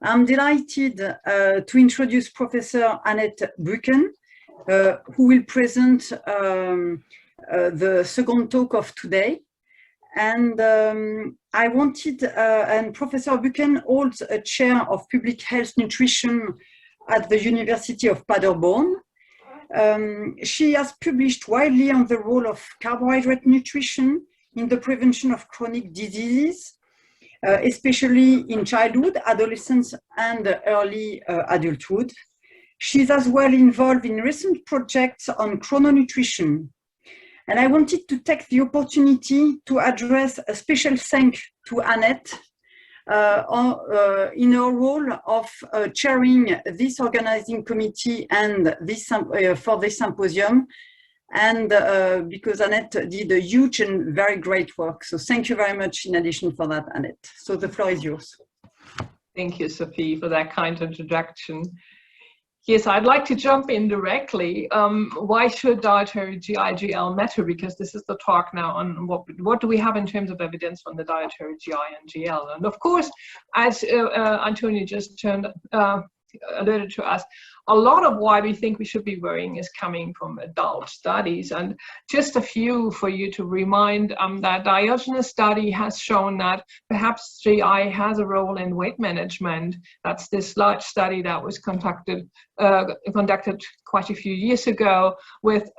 I'm delighted to introduce Professor Anette Buyken, who will present the second talk of today. And I wanted, and Professor Buyken holds a chair of public health nutrition at the University of Paderborn. She has published widely on the role of carbohydrate nutrition in the prevention of chronic diseases, especially in childhood, adolescence, and early adulthood. She's as well involved in recent projects on chrononutrition. And I wanted to take the opportunity to address a special thank to Anette in her role of chairing this organizing committee and this for this symposium, and because Anette did a huge and very great work. So thank you very much in addition for that, Anette. So the floor is yours. Thank you, Sophie, for that kind introduction. Yes, I'd like to jump in directly. Why should dietary GI-GL matter? Because this is the talk now on what do we have in terms of evidence on the dietary GI and GL. And of course, as Antonio just alluded to us, a lot of why we think we should be worrying is coming from adult studies. And just a few for you to remind, that Diogenes study has shown that perhaps GI has a role in weight management. That's this large study that was conducted quite a few years ago with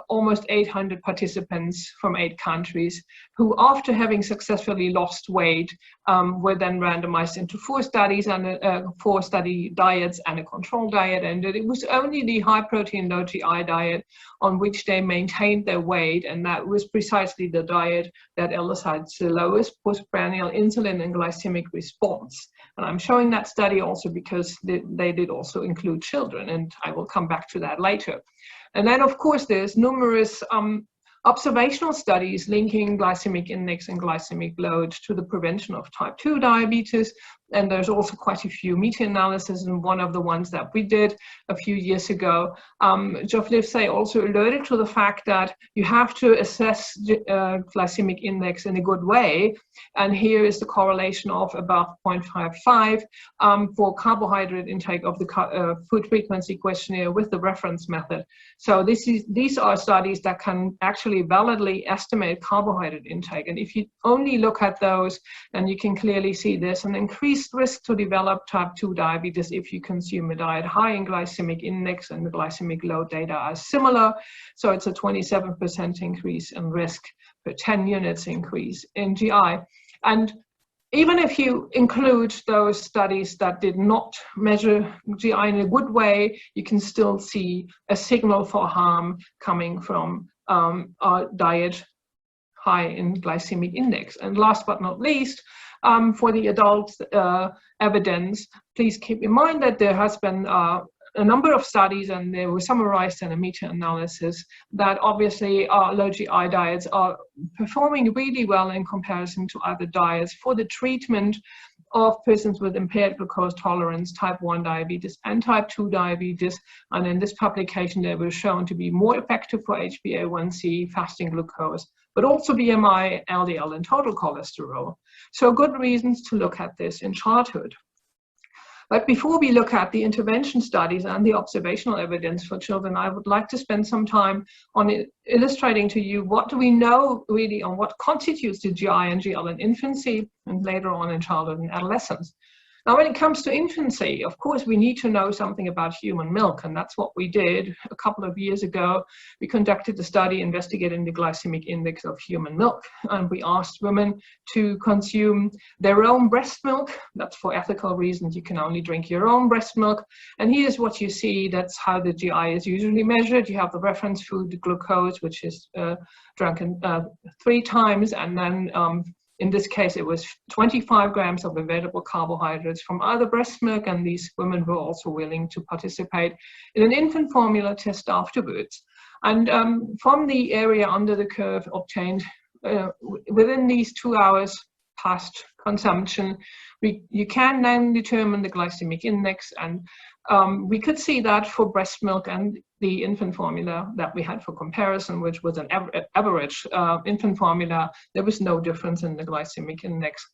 almost 800 participants from 8 countries who, after having successfully lost weight, were then randomized into 4 studies and 4 study diets and a control diet. And it was only the high protein, low GI diet on which they maintained their weight. And that was precisely the diet that elicites the lowest postprandial insulin and glycemic response. And I'm showing that study also because they did also include children, and I will come back to that later. And then, of course, there's numerous observational studies linking glycemic index and glycemic load to the prevention of type 2 diabetes. And there's also quite a few meta-analyses, and one of the ones that we did a few years ago. Geoff Livesey also alerted to the fact that you have to assess glycemic index in a good way. And here is the correlation of about 0.55 for carbohydrate intake of the food frequency questionnaire with the reference method. So these are studies that can actually validly estimate carbohydrate intake. And if you only look at those, then you can clearly see there's an increased risk to develop type 2 diabetes if you consume a diet high in glycemic index, and the glycemic load data are similar. So it's a 27% increase in risk per 10 units increase in GI. And even if you include those studies that did not measure GI in a good way, you can still see a signal for harm coming from our diet high in glycemic index. And last but not least, for the adult evidence, please keep in mind that there has been a number of studies, and they were summarized in a meta-analysis, that obviously low GI diets are performing really well in comparison to other diets for the treatment of persons with impaired glucose tolerance, type 1 diabetes and type 2 diabetes. And in this publication, they were shown to be more effective for HbA1c, fasting glucose, but also BMI, LDL, and total cholesterol. So good reasons to look at this in childhood. But before we look at the intervention studies and the observational evidence for children, I would like to spend some time on illustrating to you what do we know really on what constitutes the GI and GL in infancy and later on in childhood and adolescence. Now, when it comes to infancy, of course, we need to know something about human milk, and that's what we did a couple of years ago. We conducted a study investigating the glycemic index of human milk, and we asked women to consume their own breast milk. That's for ethical reasons. You can only drink your own breast milk. And here's what you see. That's how the GI is usually measured. You have the reference food, the glucose, which is drunk 3 times, and then in this case, it was 25 grams of available carbohydrates from either breast milk, and these women were also willing to participate in an infant formula test afterwards. And from the area under the curve obtained within these 2 hours past consumption, you can then determine the glycemic index, and we could see that for breast milk and the infant formula that we had for comparison, which was an average infant formula, there was no difference in the glycemic index.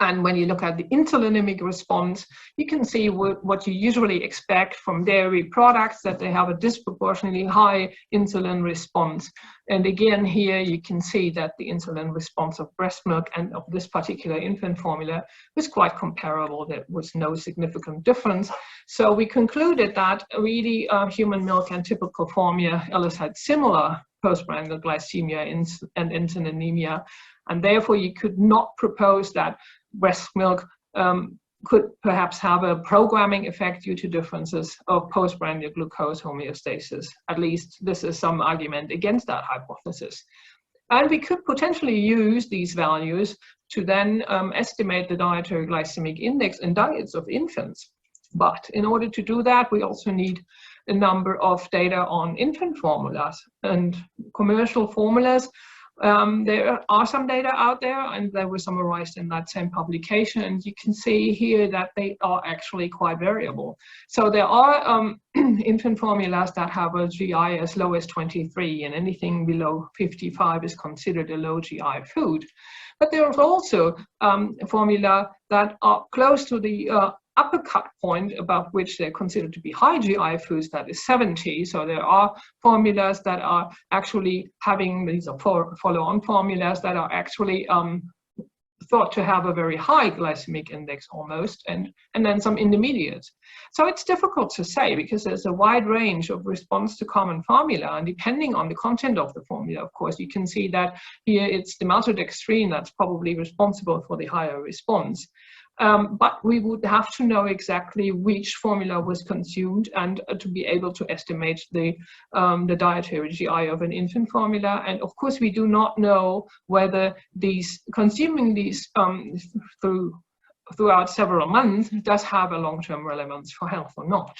And when you look at the insulinemic response, you can see what you usually expect from dairy products, that they have a disproportionately high insulin response. And again, here you can see that the insulin response of breast milk and of this particular infant formula was quite comparable. There was no significant difference. So we concluded that really human milk and typical formula had similar postprandial glycemia and insulinemia. And therefore, you could not propose that breast milk could perhaps have a programming effect due to differences of postprandial glucose homeostasis. At least this is some argument against that hypothesis. And we could potentially use these values to then estimate the dietary glycemic index in diets of infants. But in order to do that, we also need a number of data on infant formulas and commercial formulas. There are some data out there, and they were summarized in that same publication, and you can see here that they are actually quite variable. So there are infant formulas that have a GI as low as 23, and anything below 55 is considered a low GI food. But there are also formula that are close to the upper cut point above which they're considered to be high GI foods, that is 70. So there are formulas that are actually having, these are follow-on formulas that are actually thought to have a very high glycemic index almost, and then some intermediates. So it's difficult to say because there's a wide range of response to common formula, and depending on the content of the formula, of course, you can see that here it's the maltodextrin that's probably responsible for the higher response. But we would have to know exactly which formula was consumed and to be able to estimate the dietary GI of an infant formula. And of course, we do not know whether consuming these throughout several months does have a long-term relevance for health or not.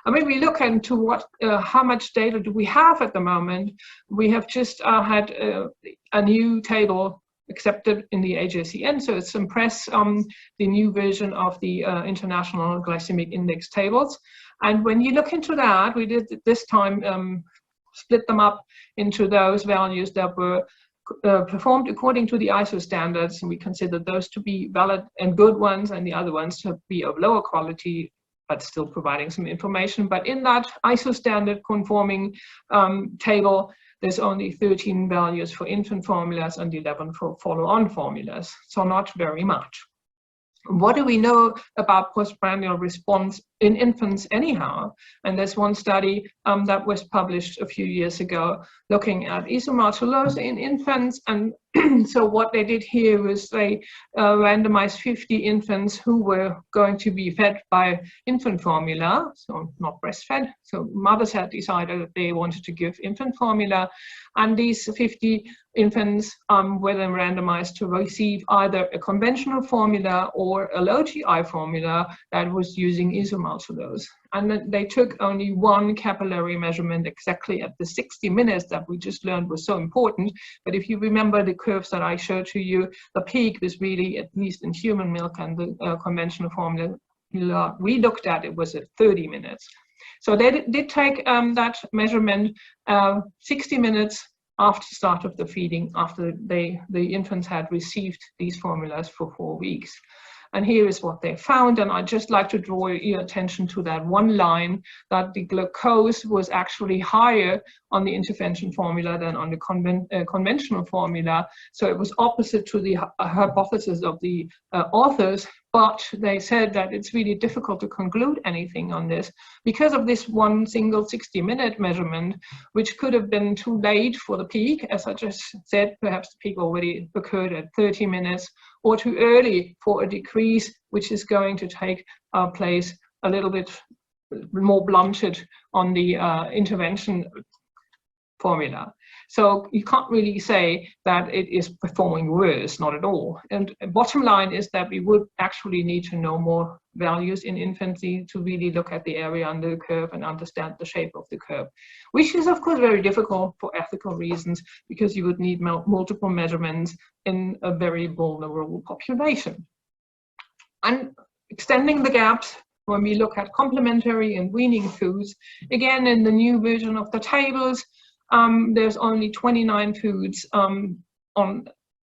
And when we look into how much data do we have at the moment, we have just had a new table accepted in the AJCN, so it's Impress, the new version of the International Glycemic Index tables. And when you look into that, we did this time split them up into those values that were performed according to the ISO standards, and we considered those to be valid and good ones, and the other ones to be of lower quality, but still providing some information. But in that ISO standard conforming table, there's only 13 values for infant formulas and 11 for follow-on formulas, so not very much. What do we know about postprandial response in infants anyhow? And there's one study that was published a few years ago looking at isomaltulose in infants. And so what they did here was they randomized 50 infants who were going to be fed by infant formula, so not breastfed. So mothers had decided that they wanted to give infant formula. And these 50 infants were then randomized to receive either a conventional formula or a low GI formula that was using isomaltulose. And then they took only one capillary measurement exactly at the 60 minutes that we just learned was so important. But if you remember the curves that I showed to you, the peak was really, at least in human milk and the conventional formula we looked at, it was at 30 minutes. So they did take that measurement 60 minutes after the start of the feeding, after the infants had received these formulas for 4 weeks. And here is what they found. And I'd just like to draw your attention to that one line, that the glucose was actually higher on the intervention formula than on the conventional formula. So it was opposite to the hypothesis of the authors, but they said that it's really difficult to conclude anything on this because of this one single 60-minute measurement, which could have been too late for the peak. As I just said, perhaps the peak already occurred at 30 minutes, or too early for a decrease, which is going to take place a little bit more blunted on the intervention formula. So you can't really say that it is performing worse, not at all. And bottom line is that we would actually need to know more values in infancy to really look at the area under the curve and understand the shape of the curve, which is of course very difficult for ethical reasons, because you would need multiple measurements in a very vulnerable population. And extending the gaps, when we look at complementary and weaning foods, again in the new version of the tables, there's only 29 foods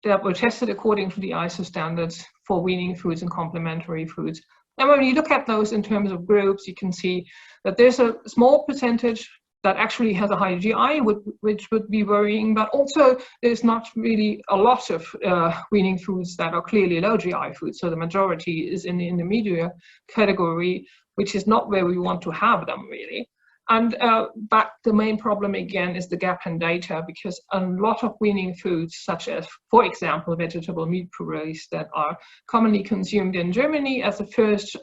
that were tested according to the ISO standards for weaning foods and complementary foods. And when you look at those in terms of groups, you can see that there's a small percentage that actually has a high GI, which would be worrying, but also there's not really a lot of weaning foods that are clearly low GI foods. So the majority is in the intermediate category, which is not where we want to have them really. And but the main problem again is the gap in data, because a lot of weaning foods, such as, for example, vegetable meat purees that are commonly consumed in Germany as the first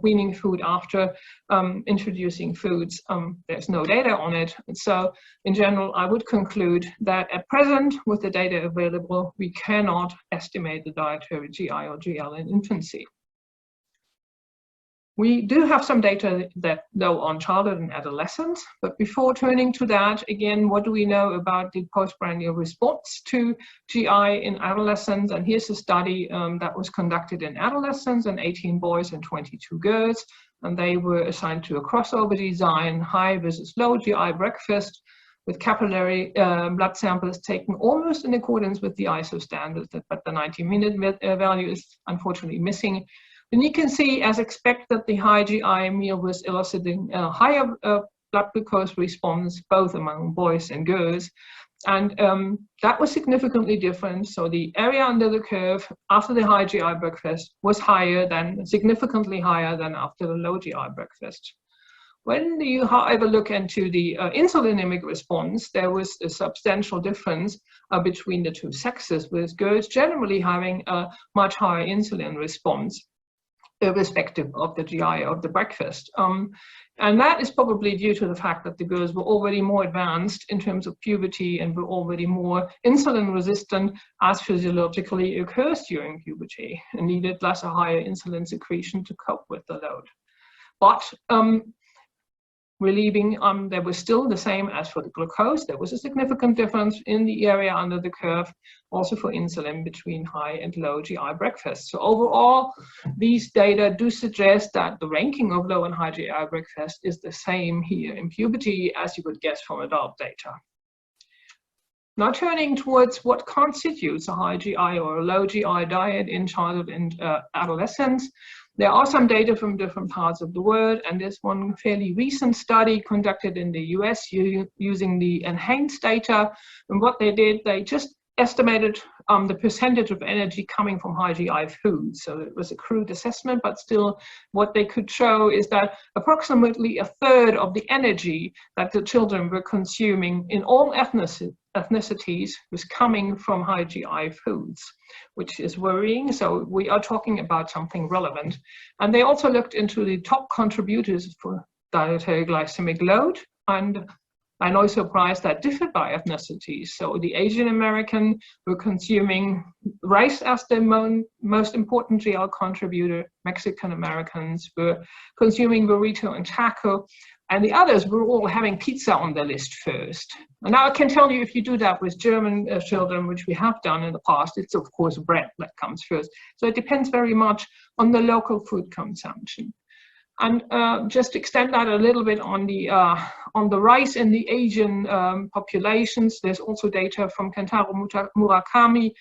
weaning food after introducing foods, there's no data on it. So in general, I would conclude that at present, with the data available, we cannot estimate the dietary GI or GL in infancy. We do have some data that though on childhood and adolescence, but before turning to that, again, what do we know about the postprandial response to GI in adolescents? And here's a study that was conducted in adolescents and 18 boys and 22 girls, and they were assigned to a crossover design, high versus low GI breakfast, with capillary blood samples taken almost in accordance with the ISO standards, but the 90-minute value is unfortunately missing. And you can see, as expected, that the high GI meal was eliciting a higher blood glucose response, both among boys and girls. And that was significantly different. So the area under the curve after the high GI breakfast was higher than, significantly higher than after the low GI breakfast. When you, however, look into the insulinemic response, there was a substantial difference between the two sexes, with girls generally having a much higher insulin response, irrespective of the GI of the breakfast. And that is probably due to the fact that the girls were already more advanced in terms of puberty and were already more insulin resistant, as physiologically occurs during puberty, and needed less a higher insulin secretion to cope with the load. But relieving, there was still the same as for the glucose. There was a significant difference in the area under the curve, also for insulin between high and low GI breakfast. So overall, these data do suggest that the ranking of low and high GI breakfast is the same here in puberty as you would guess from adult data. Now turning towards what constitutes a high GI or a low GI diet in childhood and adolescence, there are some data from different parts of the world, and there's one fairly recent study conducted in the US using the enhanced data. And what they did, they just estimated the percentage of energy coming from high GI foods. So it was a crude assessment, but still what they could show is that approximately a third of the energy that the children were consuming in all ethnicities was coming from high GI foods, which is worrying. So we are talking about something relevant. And they also looked into the top contributors for dietary glycemic load, and I'm no surprise that differed by ethnicities. So the Asian American were consuming rice as the most important GI contributor. Mexican Americans were consuming burrito and taco, and the others were all having pizza on the list first. And now I can tell you, if you do that with German children, which we have done in the past, it's of course bread that comes first. So it depends very much on the local food consumption. And just to extend that a little bit on the rice in the Asian populations, there's also data from Kentaro Murakami,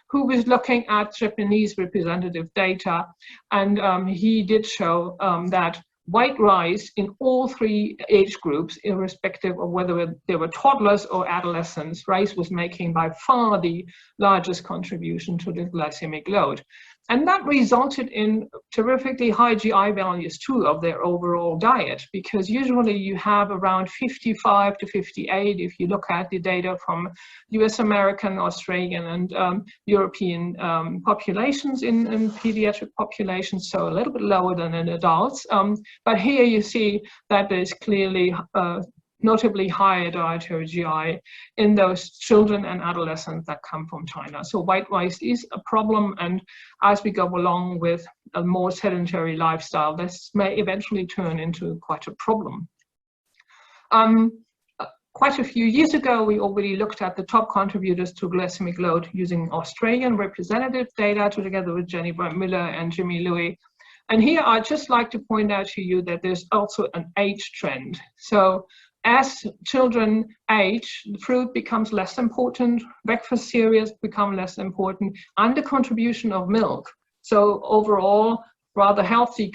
who was looking at Japanese representative data, and he did show that white rice in all three age groups, irrespective of whether they were toddlers or adolescents, rice was making by far the largest contribution to the glycemic load. And that resulted in terrifically high GI values too of their overall diet, because usually you have around 55 to 58 if you look at the data from US American, Australian, and European populations in pediatric populations, so a little bit lower than in adults. But here you see that there's clearly notably higher dietary GI in those children and adolescents that come from China. So white rice is a problem, and as we go along with a more sedentary lifestyle, this may eventually turn into quite a problem. Quite a few years ago, we already looked at the top contributors to glycemic load using Australian representative data together with Jenny Brant-Miller and Jimmy Louis. And here I'd just like to point out to you that there's also an age trend. So as children age, the fruit becomes less important, breakfast cereals become less important, and the contribution of milk. So overall, rather healthy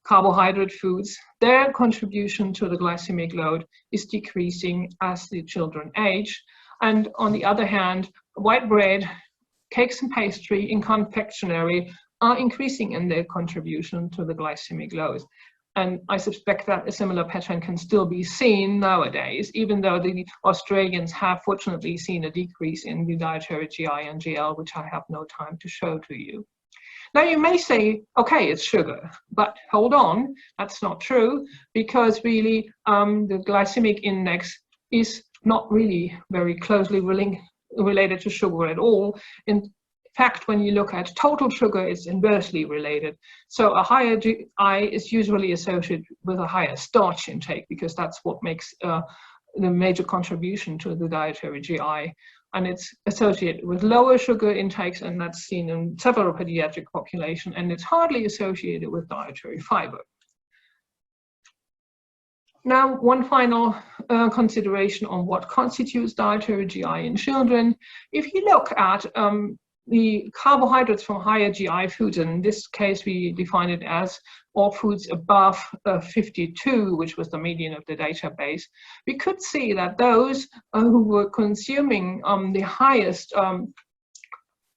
carbohydrate foods, their contribution to the glycemic load is decreasing as the children age. And on the other hand, white bread, cakes and pastry, and confectionery are increasing in their contribution to the glycemic load. And I suspect that a similar pattern can still be seen nowadays, even though the Australians have fortunately seen a decrease in the dietary GI and GL, which I have no time to show to you. Now you may say, okay, it's sugar, but hold on, that's not true, because really the glycemic index is not really very closely related to sugar at all. In fact, when you look at total sugar, it's inversely related. So a higher GI is usually associated with a higher starch intake, because that's what makes the major contribution to the dietary GI. And it's associated with lower sugar intakes, and that's seen in several pediatric populations, and it's hardly associated with dietary fiber. Now, one final consideration on what constitutes dietary GI in children. If you look at the carbohydrates from higher GI foods, and in this case we define it as all foods above 52, which was the median of the database, we could see that those who were consuming the highest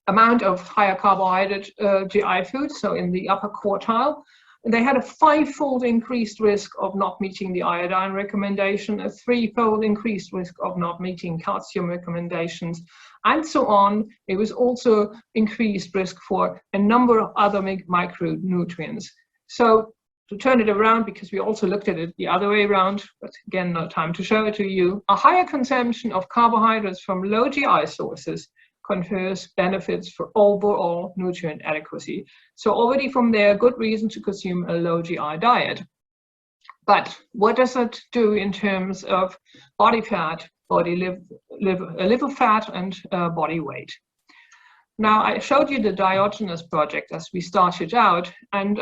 amount of higher carbohydrate GI foods, so in the upper quartile, they had a 5-fold increased risk of not meeting the iodine recommendation, a 3-fold increased risk of not meeting calcium recommendations, and so on. It was also increased risk for a number of other micronutrients. So to turn it around, because we also looked at it the other way around, but again, no time to show it to you, a higher consumption of carbohydrates from low GI sources confers benefits for overall nutrient adequacy. So already from there, good reason to consume a low GI diet. But what does it do in terms of body fat, liver fat, and body weight? Now, I showed you the Diogenes project as we started out, and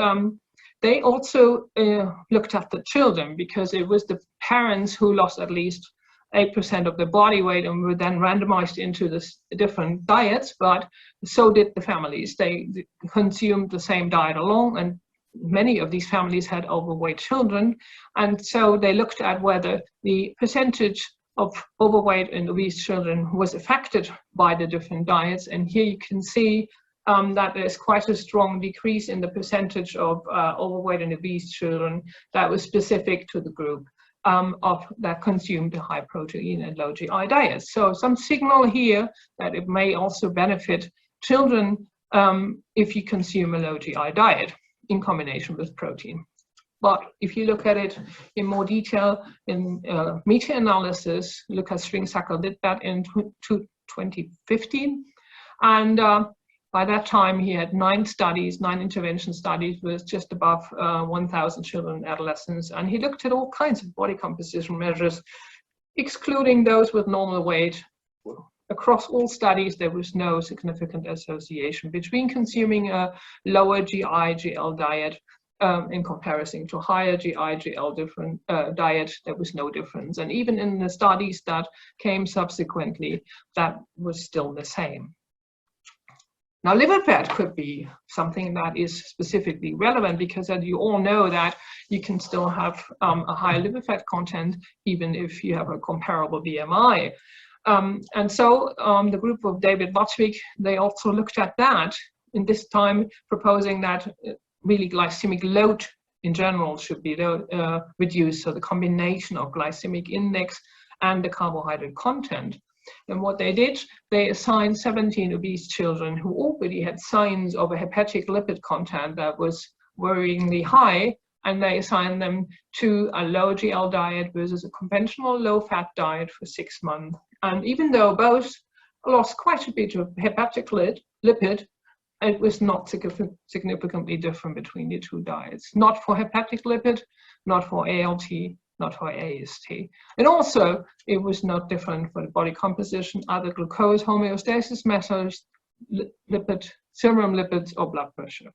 they also looked at the children, because it was the parents who lost at least 8% of their body weight and were then randomized into the different diets, but so did the families. They consumed the same diet along, and many of these families had overweight children. And so they looked at whether the percentage of overweight and obese children was affected by the different diets. And here you can see that there's quite a strong decrease in the percentage of overweight and obese children that was specific to the group that consumed a high protein and low GI diet. So some signal here that it may also benefit children if you consume a low GI diet in combination with protein. But if you look at it in more detail in meta-analysis, Lucas Schwingsacker did that in 2015. And by that time, he had 9 intervention studies with just above 1,000 children and adolescents. And he looked at all kinds of body composition measures, excluding those with normal weight. Across all studies, there was no significant association between consuming a lower GI-GL diet in comparison to higher GI-GL diet. There was no difference. And even in the studies that came subsequently, that was still the same. Now, liver fat could be something that is specifically relevant, because as you all know that you can still have a high liver fat content even if you have a comparable BMI. And so the group of David Botwick, they also looked at that, in this time proposing that really glycemic load in general should be reduced, so the combination of glycemic index and the carbohydrate content. And what they did, they assigned 17 obese children who already had signs of a hepatic lipid content that was worryingly high, and they assigned them to a low GL diet versus a conventional low-fat diet for 6 months. And even though both lost quite a bit of hepatic lipid, it was not significantly different between the 2 diets. Not for hepatic lipid, not for ALT, not for AST. And also, it was not different for the body composition, other glucose homeostasis measures, serum lipids, or blood pressure.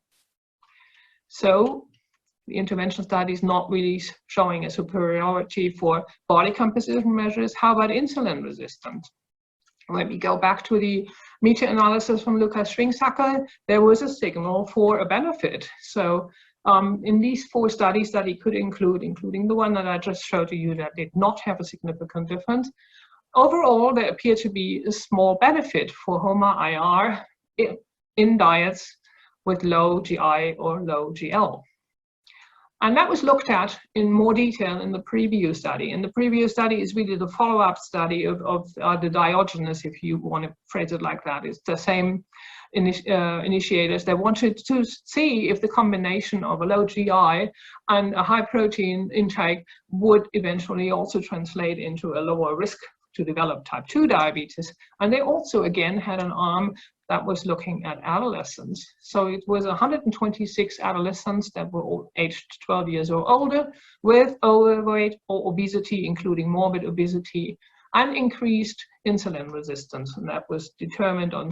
So the intervention study is not really showing a superiority for body composition measures. How about insulin resistance? When we go back to the meta-analysis from Lukas Schwingsacker, there was a signal for a benefit. So in these 4 studies that he could include, including the one that I just showed to you that did not have a significant difference, overall there appeared to be a small benefit for HOMA-IR in diets with low GI or low GL. And that was looked at in more detail in the preview study. And the preview study is really the follow-up study of the Diogenes, if you want to phrase it like that. It's the same initiators. They wanted to see if the combination of a low GI and a high protein intake would eventually also translate into a lower risk to develop type 2 diabetes. And they also, again, had an arm that was looking at adolescents. So it was 126 adolescents that were all aged 12 years or older with overweight or obesity, including morbid obesity, and increased insulin resistance. And that was determined on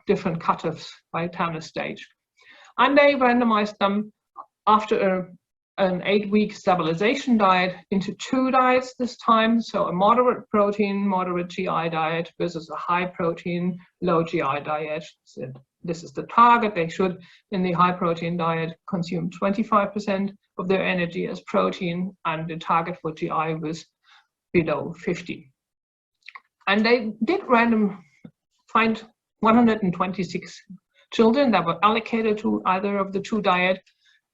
different cutoffs by Tanner stage. And they randomized them after an 8-week stabilization diet into 2 diets this time. So a moderate protein, moderate GI diet versus a high protein, low GI diet. So this is the target. They should, in the high protein diet, consume 25% of their energy as protein, and the target for GI was below 50. And they did find 126 children that were allocated to either of the 2 diets,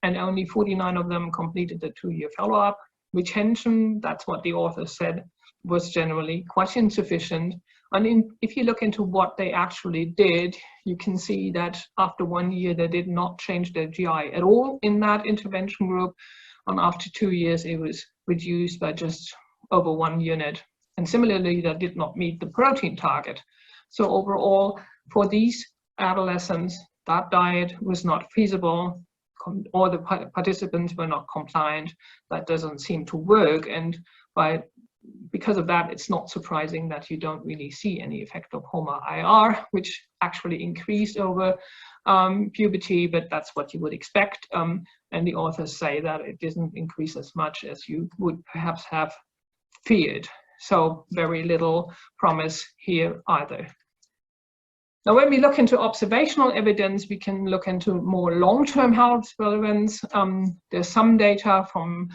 and only 49 of them completed the 2-year follow-up. Retention, that's what the author said, was generally quite insufficient. And if you look into what they actually did, you can see that after 1 year, they did not change their GI at all in that intervention group. And after 2 years, it was reduced by just over 1 unit. And similarly, that did not meet the protein target. So overall, for these adolescents, that diet was not feasible, or the participants were not compliant. That doesn't seem to work. And because of that, it's not surprising that you don't really see any effect of HOMA-IR, which actually increased over puberty, but that's what you would expect. And the authors say that it didn't increase as much as you would perhaps have feared. So very little promise here either. Now, when we look into observational evidence, we can look into more long-term health relevance. There's some data from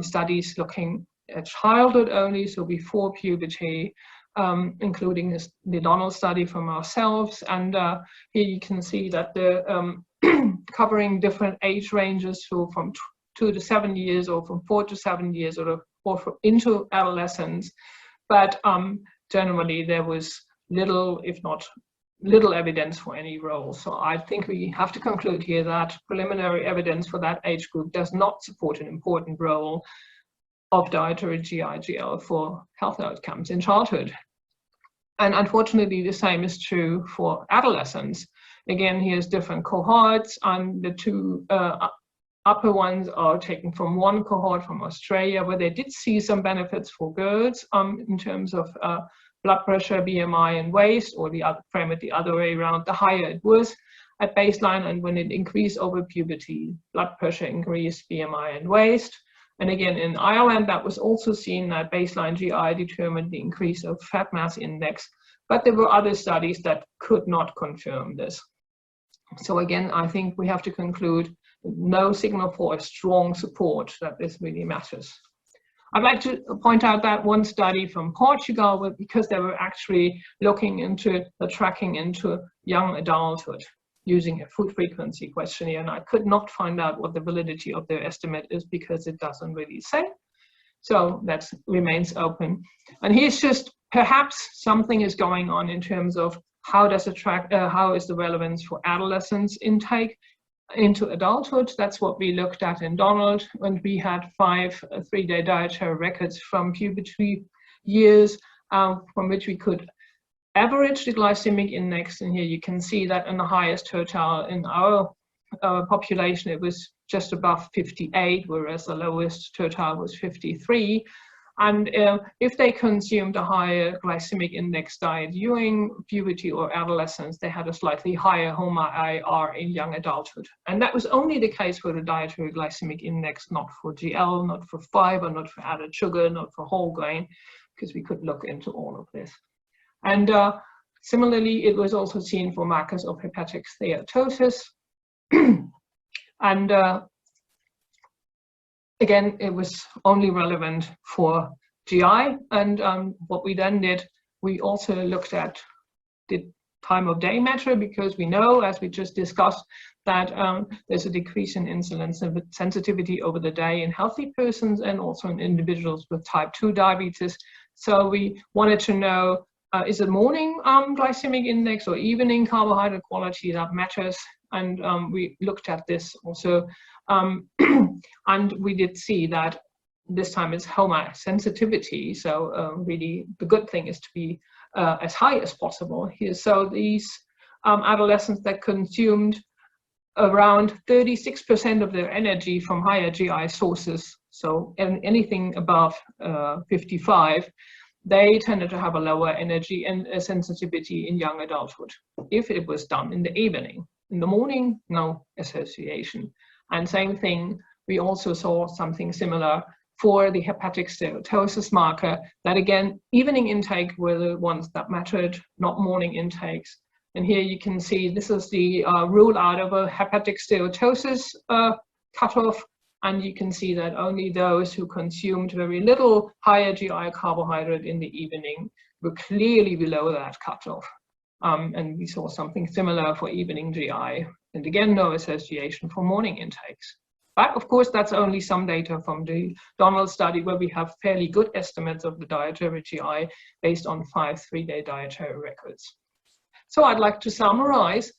studies looking at childhood only, so before puberty, including the Donald study from ourselves. And here you can see that they're covering different age ranges, so from 2 to 7 years, or from 4 to 7 years, or into adolescence. But generally, there was little, if not little evidence for any role. So I think we have to conclude here that preliminary evidence for that age group does not support an important role of dietary GI/GL for health outcomes in childhood. And unfortunately, the same is true for adolescents. Again, here's different cohorts, and the 2 upper ones are taken from one cohort from Australia, where they did see some benefits for girls in terms of blood pressure, BMI, and waist, or frame it the other way around. The higher it was at baseline, and when it increased over puberty, blood pressure increased, BMI, and waist. And again, in Ireland, that was also seen that baseline GI determined the increase of fat mass index, but there were other studies that could not confirm this. So again, I think we have to conclude no signal for a strong support that this really matters. I'd like to point out that one study from Portugal, because they were actually looking into the tracking into young adulthood using a food frequency questionnaire, and I could not find out what the validity of their estimate is because it doesn't really say. So that remains open. And here's just perhaps something is going on in terms of how does it track, how is the relevance for adolescents intake into adulthood. That's what we looked at in Donald, when we had 5 3-day dietary records from puberty years, from which we could average the glycemic index. And here you can see that in the highest tertile in our population, it was just above 58, whereas the lowest tertile was 53. And if they consumed a higher glycemic index diet during puberty or adolescence, they had a slightly higher HOMA-IR in young adulthood. And that was only the case for the dietary glycemic index, not for GL, not for fiber, not for added sugar, not for whole grain, because we could look into all of this. And similarly, it was also seen for markers of hepatic steatosis. And again, it was only relevant for GI. And what we then did, we also looked at the time of day matter, because we know, as we just discussed, that there's a decrease in insulin sensitivity over the day in healthy persons and also in individuals with type 2 diabetes. So we wanted to know, is it morning glycemic index or evening carbohydrate quality that matters? And we looked at this also. And we did see that this time it's HOMA sensitivity. So really the good thing is to be as high as possible here. So these adolescents that consumed around 36% of their energy from higher GI sources, so anything above 55, they tended to have a lower energy and sensitivity in young adulthood if it was done in the evening. In the morning, no association. And same thing, we also saw something similar for the hepatic steatosis marker, that again, evening intake were the ones that mattered, not morning intakes. And here you can see this is the rule out of a hepatic steatosis cutoff. And you can see that only those who consumed very little higher GI carbohydrate in the evening were clearly below that cutoff. And we saw something similar for evening GI. And again, no association for morning intakes. But of course, that's only some data from the Donald study, where we have fairly good estimates of the dietary GI based on 5 3-day dietary records. So I'd like to summarize,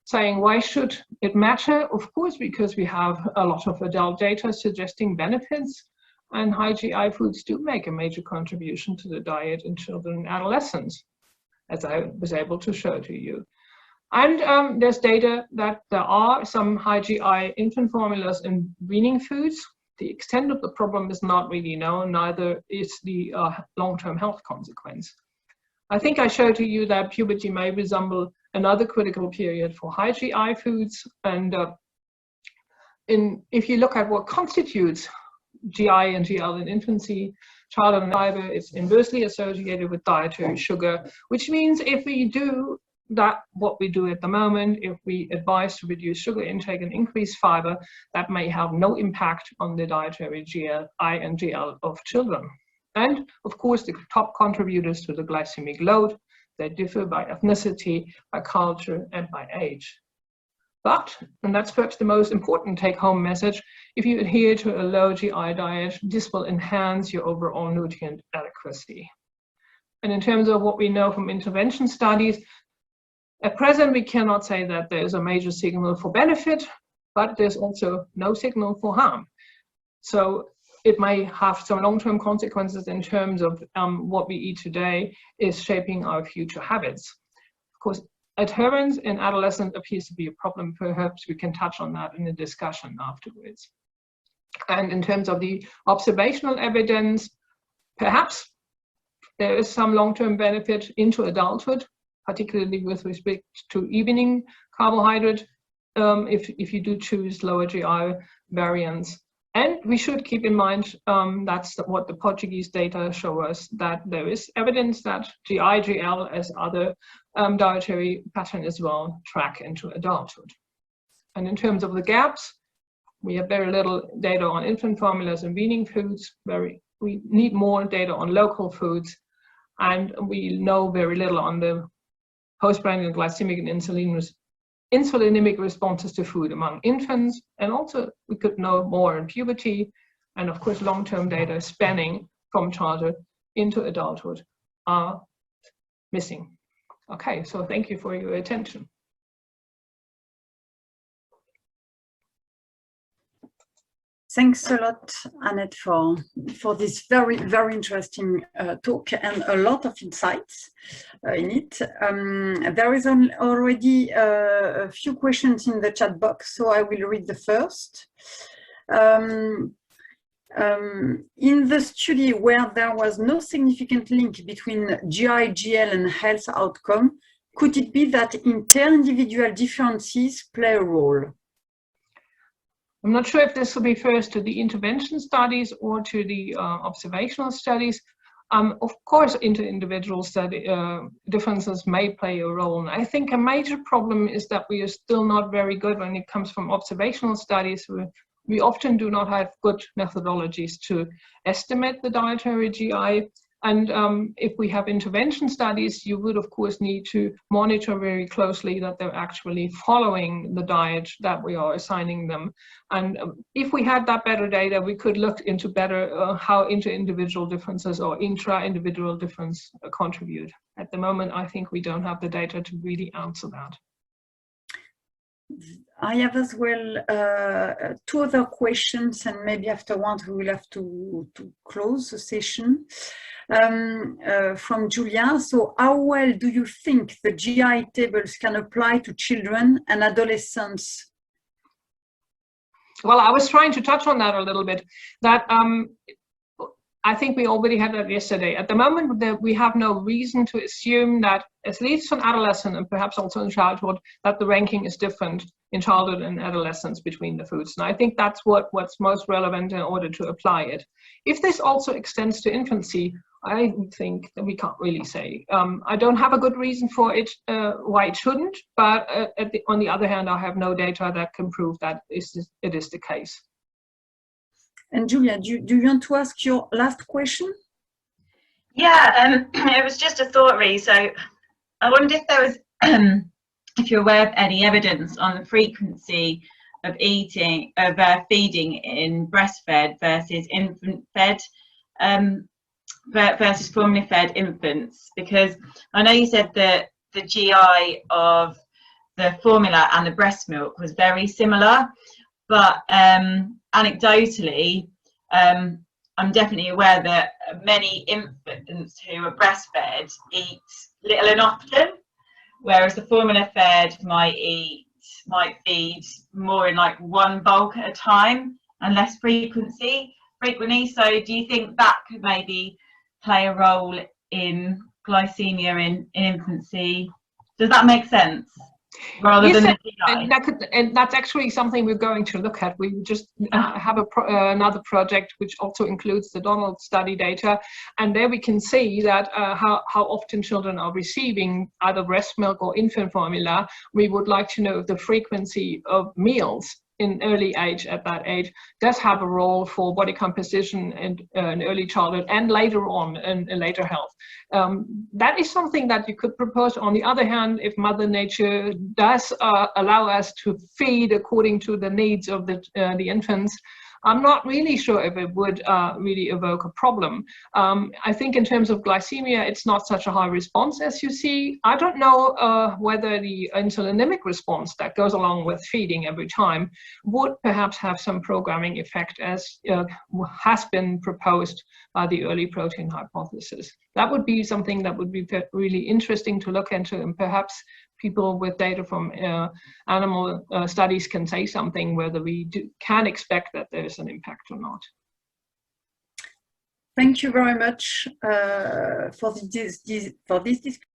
saying why should it matter? Of course, because we have a lot of adult data suggesting benefits, and high GI foods do make a major contribution to the diet in children and adolescents, as I was able to show to you. And there's data that there are some high GI infant formulas in weaning foods. The extent of the problem is not really known, neither is the long-term health consequence. I think I showed to you that puberty may resemble another critical period for high GI foods. And if you look at what constitutes GI and GL in infancy, childhood and fiber, it's inversely associated with dietary sugar, which means if we do that, what we do at the moment, if we advise to reduce sugar intake and increase fiber, that may have no impact on the dietary GI and GL of children. And of course, the top contributors to the glycemic load, they differ by ethnicity, by culture, and by age. But, and that's perhaps the most important take-home message, if you adhere to a low GI diet, this will enhance your overall nutrient adequacy. And in terms of what we know from intervention studies, at present we cannot say that there is a major signal for benefit, but there's also no signal for harm. So it may have some long-term consequences in terms of what we eat today is shaping our future habits. Of course, adherence in adolescents appears to be a problem. Perhaps we can touch on that in the discussion afterwards. And in terms of the observational evidence, perhaps there is some long-term benefit into adulthood, particularly with respect to evening carbohydrate, if you do choose lower GI variants. And we should keep in mind, that's what the Portuguese data show us, that there is evidence that GI, GL, as other dietary pattern as well, track into adulthood. And in terms of the gaps, we have very little data on infant formulas and weaning foods. We need more data on local foods, and we know very little on the postprandial glycemic and insulinemic responses to food among infants, and also we could know more in puberty, and of course long-term data spanning from childhood into adulthood are missing. Okay, so thank you for your attention. Thanks a lot, Annette, for this very, very interesting talk and a lot of insights in it. There is already a few questions in the chat box, so I will read the first. in the study where there was no significant link between GI/GL and health outcome, could it be that inter-individual differences play a role? I'm not sure if this refers to the intervention studies or to the observational studies. Of course, inter-individual differences may play a role. And I think a major problem is that we are still not very good when it comes from observational studies. We often do not have good methodologies to estimate the dietary GI. And if we have intervention studies, you would, of course, need to monitor very closely that they're actually following the diet that we are assigning them. And if we had that better data, we could look into better how inter-individual differences or intra-individual difference contribute. At the moment, I think we don't have the data to really answer that. I have as well two other questions, and maybe afterwards we will have to close the session. From Julia. So how well do you think the GI tables can apply to children and adolescents? Well, I was trying to touch on that a little bit. That I think we already had that yesterday. At the moment, we have no reason to assume that, at least in adolescent and perhaps also in childhood, that the ranking is different in childhood and adolescence between the foods. And I think that's what's most relevant in order to apply it. If this also extends to infancy, I think that we can't really say. I don't have a good reason for it, why it shouldn't, but on the other hand, I have no data that can prove that it is the case. And Julia, do you want to ask your last question? Yeah, it was just a thought really. So I wondered if there was, if you're aware of any evidence on the frequency of feeding in breastfed versus infant fed, versus formula fed infants, because I know you said that the GI of the formula and the breast milk was very similar, but anecdotally, I'm definitely aware that many infants who are breastfed eat little and often, whereas the formula fed might feed more in like one bulk at a time and less frequently. So do you think that could maybe play a role in glycemia in infancy? Does that make sense? Rather than the GI? And that's actually something we're going to look at. We just have another project which also includes the Donald study data, and there we can see that how often children are receiving either breast milk or infant formula. We would like to know if the frequency of meals in early age, at that age, does have a role for body composition in early childhood and later on in later health. That is something that you could propose. On the other hand, if Mother Nature does allow us to feed according to the needs of the infants, I'm not really sure if it would really evoke a problem. I think in terms of glycemia, it's not such a high response as you see. I don't know whether the insulinemic response that goes along with feeding every time would perhaps have some programming effect, as has been proposed by the early protein hypothesis. That would be something that would be really interesting to look into, and perhaps people with data from animal studies can say something whether we can expect that there's an impact or not. Thank you very much for this discussion.